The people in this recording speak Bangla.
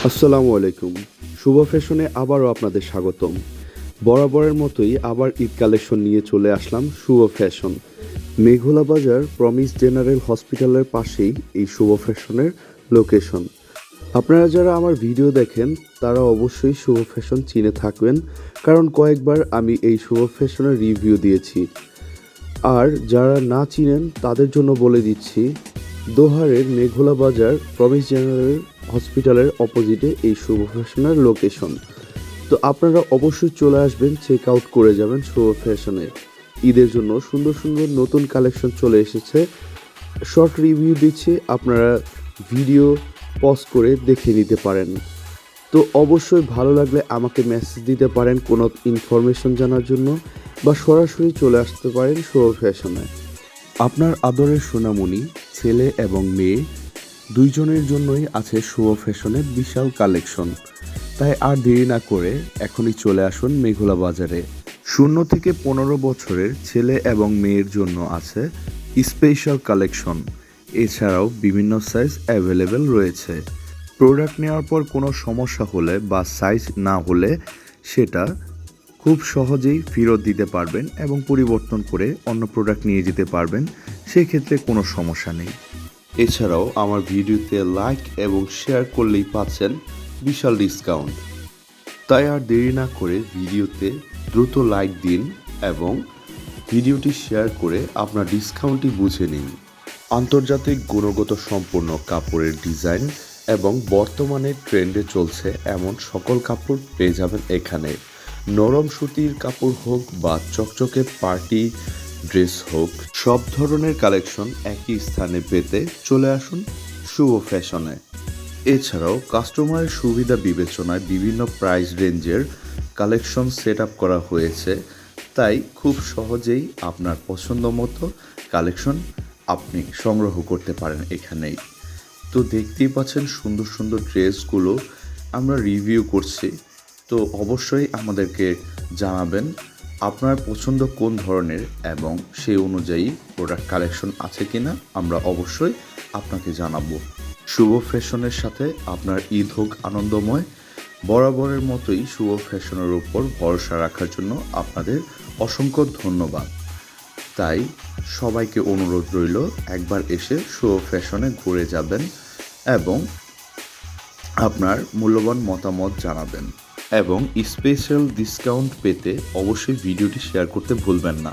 আসসালামু আলাইকুম। শুভ ফ্যাশনে আবারও আপনাদের স্বাগতম। বরাবরের মতোই আবার ঈদ কালেকশন নিয়ে চলে আসলাম শুভ ফ্যাশন। মেঘোলা বাজার প্রমিস জেনারেল হসপিটালের পাশেই এই শুভ ফ্যাশনের লোকেশন। আপনারা যারা আমার ভিডিও দেখেন তারা অবশ্যই শুভ ফ্যাশন চিনে থাকবেন, কারণ কয়েকবার আমি এই শুভ ফ্যাশনের রিভিউ দিয়েছি। আর যারা না চিনেন তাদের জন্য বলে দিচ্ছি, দোহারের মেঘোলা বাজার প্রমিস জেনারেল হসপিটালের অপোজিটে এই শুভ ফ্যাশনের লোকেশন। তো আপনারা অবশ্যই চলে আসবেন, চেক আউট করে যাবেন শুভ ফ্যাশনে। ঈদের জন্য সুন্দর সুন্দর নতুন কালেকশন চলে এসেছে। শর্ট রিভিউ দিচ্ছি, আপনারা ভিডিও পজ করে দেখে নিতে পারেন। তো অবশ্যই ভালো লাগলে আমাকে মেসেজ দিতে পারেন কোনো ইনফরমেশন জানার জন্য, বা সরাসরি চলে আসতে পারেন শুভ ফ্যাশনে। আপনার আদরের সোনামণি ছেলে এবং মেয়ে দুইজনের জন্যই আছে শুভ ফ্যাশনের বিশাল কালেকশন। তাই আর দেরি না করে এখনই চলে আসুন মেঘোলা বাজারে। 0 থেকে 15 বছরের ছেলে এবং মেয়ের জন্য আছে স্পেশাল কালেকশন। এছাড়াও বিভিন্ন সাইজ অ্যাভেলেবেল রয়েছে। প্রোডাক্ট নেওয়ার পর কোনো সমস্যা হলে বা সাইজ না হলে সেটা খুব সহজেই ফেরত দিতে পারবেন এবং পরিবর্তন করে অন্য প্রোডাক্ট নিয়ে যেতে পারবেন, সেক্ষেত্রে কোনো সমস্যা নেই। এছাড়াও আমার ভিডিওতে লাইক এবং শেয়ার করলেই পাচ্ছেন বিশাল ডিসকাউন্ট। তাই আর দেরি না করে ভিডিওতে দ্রুত লাইক দিন এবং ভিডিওটি শেয়ার করে আপনার ডিসকাউন্টটি বুঝে নিন। আন্তর্জাতিক গুণগত সম্পন্ন কাপড়ের ডিজাইন এবং বর্তমানে ট্রেন্ডে চলছে এমন সকল কাপড় পেয়ে যাবেন এখানে। নরম সুতির কাপড় হোক বা চকচকে পার্টি ড্রেস হোক, সব ধরনের কালেকশন একই স্থানে পেতে চলে আসুন শুভ ফ্যাশনে। এছাড়াও কাস্টমারের সুবিধা বিবেচনায় বিভিন্ন প্রাইস রেঞ্জের কালেকশন সেট আপ করা হয়েছে, তাই খুব সহজেই আপনার পছন্দ মতো কালেকশন আপনি সংগ্রহ করতে পারেন এখানেই। তো দেখতেই পাচ্ছেন সুন্দর সুন্দর ড্রেসগুলো আমরা রিভিউ করছি। তো অবশ্যই আমাদেরকে জানাবেন আপনার পছন্দ কোন ধরনের এবং সেই অনুযায়ী প্রোডাক্ট কালেকশন আছে কিনা, আমরা অবশ্যই আপনাকে জানাবো। শুভ ফ্যাশনের সাথে আপনার ঈদ হোক আনন্দময়। বরাবরের মতোই শুভ ফ্যাশনের উপর ভরসা রাখার জন্য আপনাদের অসংখ্য ধন্যবাদ। তাই সবাইকে অনুরোধ রইল একবার এসে শুভ ফ্যাশনে ঘুরে যাবেন এবং আপনার মূল্যবান মতামত জানাবেন, এবং স্পেশাল ডিসকাউন্ট পেতে অবশ্যই ভিডিওটি শেয়ার করতে ভুলবেন না।